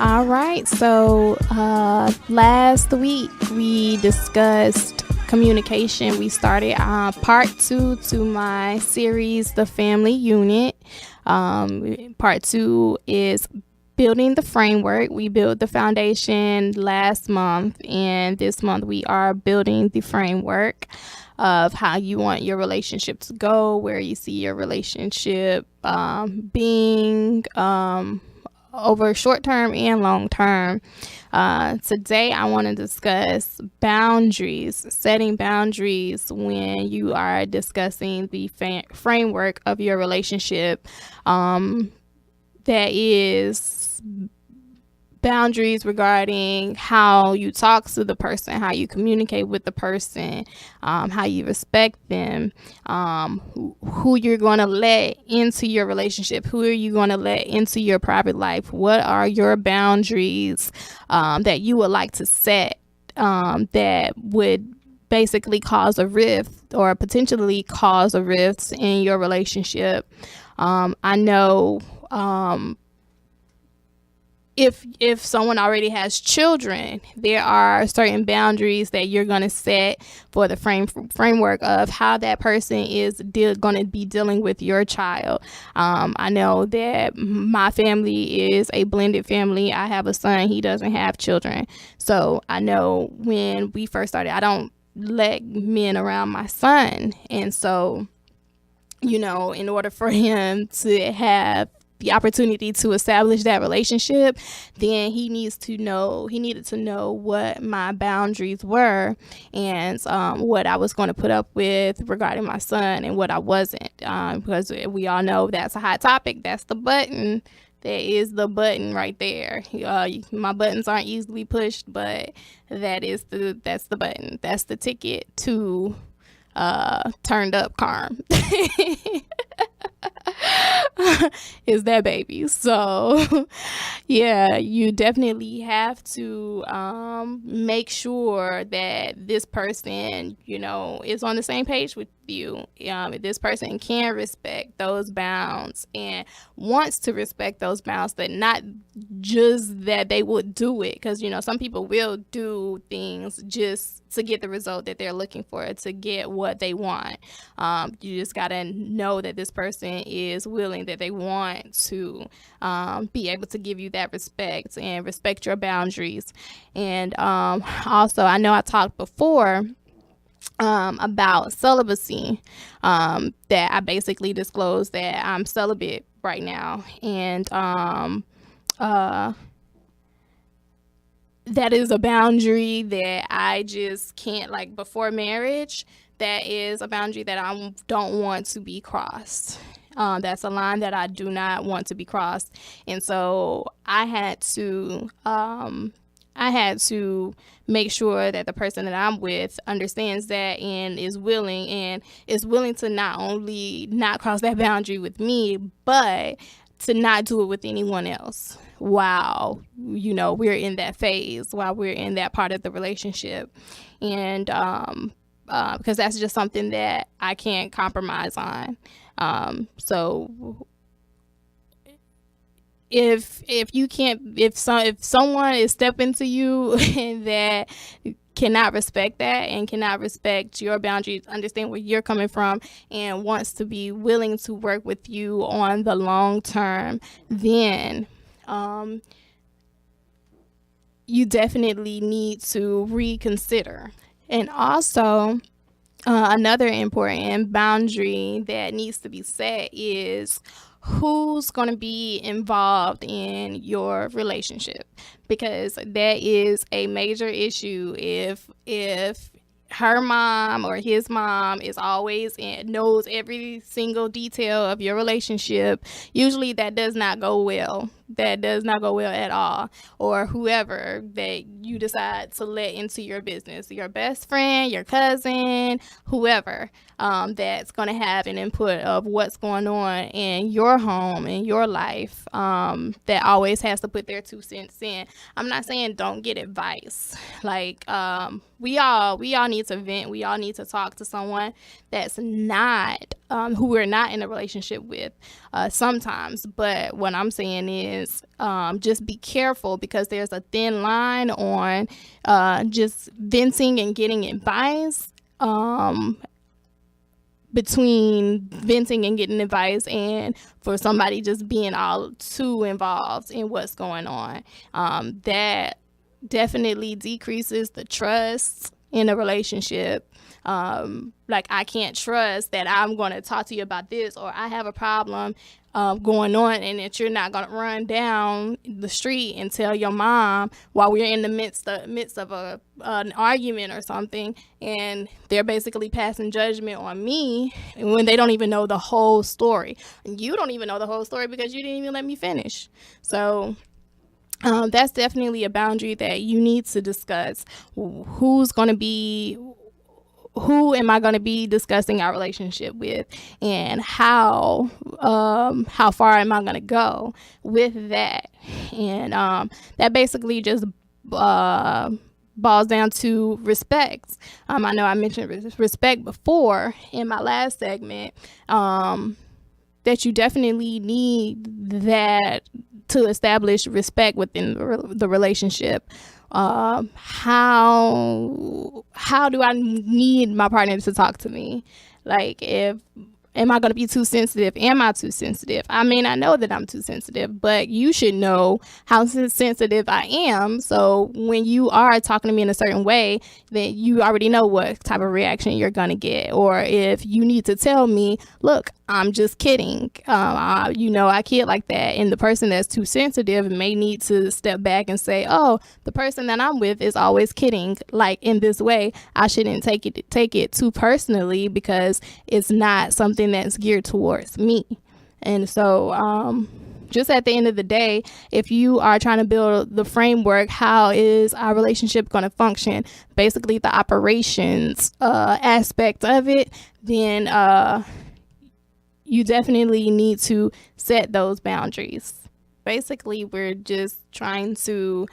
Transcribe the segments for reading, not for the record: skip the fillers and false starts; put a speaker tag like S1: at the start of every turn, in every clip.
S1: All right. So last week we discussed communication. We started part 2 to my series, The Family Unit. Part 2 is building the framework. We built the foundation last month, and this month we are building the framework of how you want your relationship to go, where you see your relationship being over short term and long term. Today, I want to discuss boundaries, setting boundaries when you are discussing the framework of your relationship. That is boundaries regarding how you talk to the person, how you communicate with the person, how you respect them, who you're going to let into your relationship, who are you going to let into your private life, what are your boundaries that you would like to set that would basically cause a rift or potentially cause a rift in your relationship. I know if someone already has children, there are certain boundaries that you're going to set for the framework of how that person is going to be dealing with your child. I know that my family is a blended family. I have a son. He doesn't have children. So I know when we first started, I don't let men around my son. And so, in order for him to have the opportunity to establish that relationship, then he needed to know what my boundaries were and what I was going to put up with regarding my son and what I wasn't, because we all know that's a hot topic. That's the button. There is the button right there. My buttons aren't easily pushed, but that's the button. That's the ticket to turned up Carm. Is that baby. So yeah, you definitely have to make sure that this person is on the same page with you. This person can respect those bounds and wants to respect those bounds, but not just that they would do it, because some people will do things just to get the result that they're looking for, to get what they want. You just gotta know that this person is willing, that they want to be able to give you that respect and respect your boundaries. And also, I know I talked before about celibacy, that I basically disclosed that I'm celibate right now, and that is a boundary that I just can't, like, before marriage. That is a boundary that I don't want to be crossed. That's a line that I do not want to be crossed. And so I had to make sure that the person that I'm with understands that and is willing to not only not cross that boundary with me, but to not do it with anyone else while we're in that phase, while we're in that part of the relationship. And because that's just something that I can't compromise on. So if someone is stepping to you and that cannot respect that and cannot respect your boundaries, understand where you're coming from, and wants to be willing to work with you on the long term, then you definitely need to reconsider. And also, another important boundary that needs to be set is who's going to be involved in your relationship, because that is a major issue. If her mom or his mom is always knows every single detail of your relationship, usually that does not go well. That does not go well at all. Or whoever that you decide to let into your business, your best friend, your cousin, whoever, that's going to have an input of what's going on in your home, in your life, that always has to put their 2 cents in. I'm not saying don't get advice. Like, we all need to vent. We all need to talk to someone that's not who we're not in a relationship with sometimes. But what I'm saying is just be careful, because there's a thin line on just venting and getting advice, between venting and getting advice and for somebody just being all too involved in what's going on. That definitely decreases the trust in a relationship. Like, I can't trust that I'm going to talk to you about this, or I have a problem going on, and that you're not going to run down the street and tell your mom while we're in the midst of an argument or something, and they're basically passing judgment on me when they don't even know the whole story. And you don't even know the whole story because you didn't even let me finish. So that's definitely a boundary that you need to discuss. Who am I going to be discussing our relationship with, and how far am I going to go with that? And that basically just boils down to respect. I know I mentioned respect before in my last segment, that you definitely need that to establish respect within the relationship. How do I need my partner to talk to me? Like, am I going to be too sensitive? Am I too sensitive? I mean, I know that I'm too sensitive, but you should know how sensitive I am. So when you are talking to me in a certain way, then you already know what type of reaction you're going to get. Or if you need to tell me, look, I'm just kidding. I kid like that. And the person that's too sensitive may need to step back and say, oh, the person that I'm with is always kidding. Like, in this way, I shouldn't take it too personally, because it's not something that's geared towards me. And so just at the end of the day, if you are trying to build the framework, how is our relationship going to function, basically the operations aspect of it, then you definitely need to set those boundaries. Basically, we're just trying to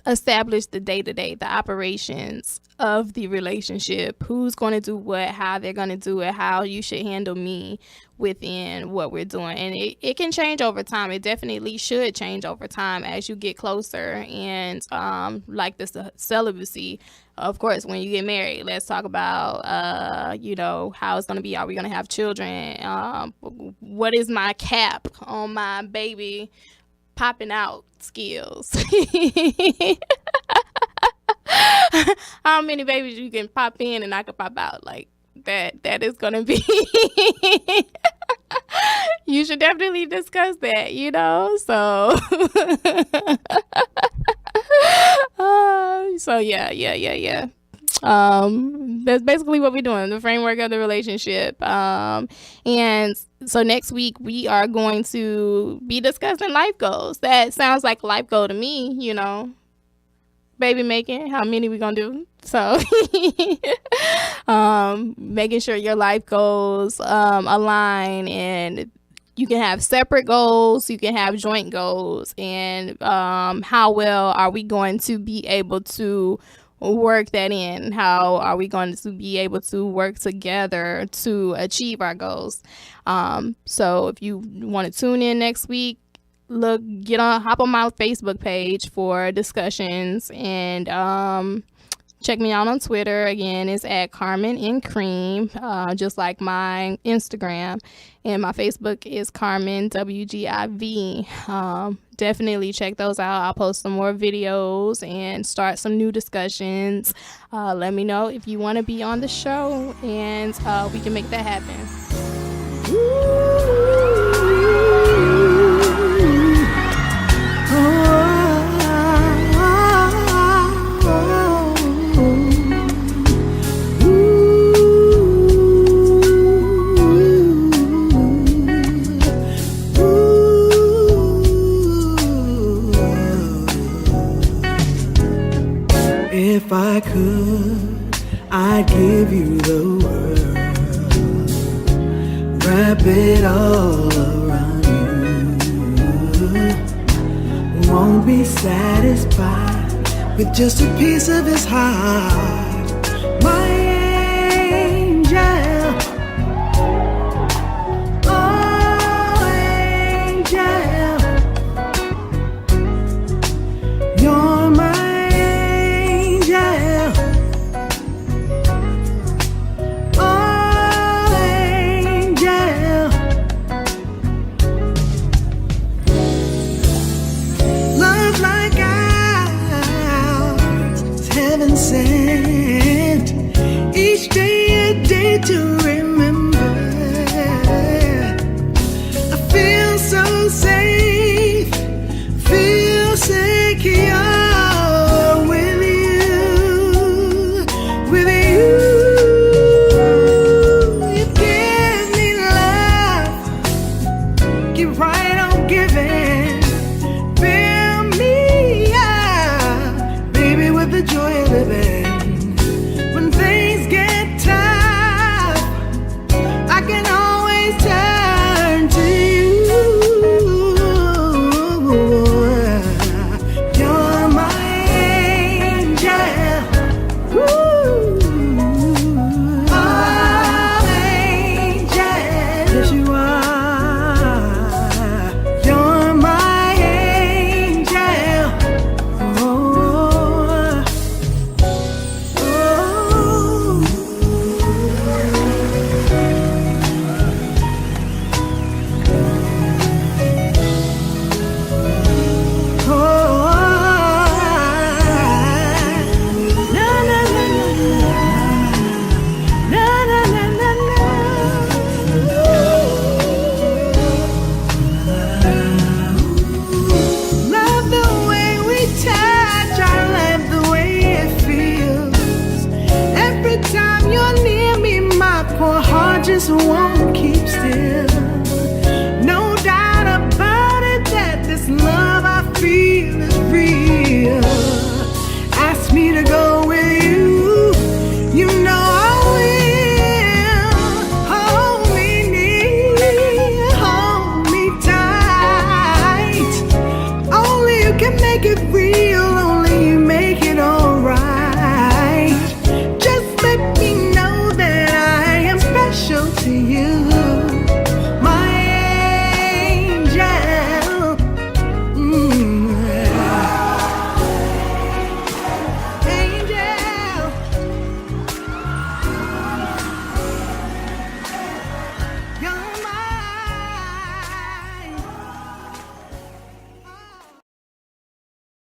S1: establish the day-to-day, the operations of the relationship, who's going to do what, how they're going to do it, how you should handle me within what we're doing. And it can change over time. It definitely should change over time as you get closer. And like this celibacy, of course, when you get married, let's talk about how it's going to be. Are we going to have children? What is my cap on my baby popping out skills? How many babies you can pop in and I can pop out? Like, that is gonna be you should definitely discuss that, so so yeah. That's basically what we're doing, the framework of the relationship. And so next week we are going to be discussing life goals. That sounds like a life goal to me, baby making, how many we gonna do. So making sure your life goals align, and you can have separate goals, you can have joint goals, and how well are we going to be able to work that in? How are we going to be able to work together to achieve our goals? So if you want to tune in next week, hop on my Facebook page for discussions, and check me out on Twitter. Again, it's at CarmenNCream, just like my Instagram, and my Facebook is CarmenWGIV. Definitely check those out. I'll post some more videos and start some new discussions. Let me know if you want to be on the show, and we can make that happen.
S2: If I could, I'd give you the world, wrap it all around you. Won't be satisfied with just a piece of his heart. My angel, sent. Each day a day to remember. I feel so safe, feel secure with you, with you. You give me love, keep right on giving. Fill me up, baby, with the joy of living. When things get tough, I can always turn to you. You're my angel. Ooh. Oh, angel. Yes, you are. You're my angel. Oh, love the way we touch, I love the way it feels. Every time you're near me, my poor heart just won't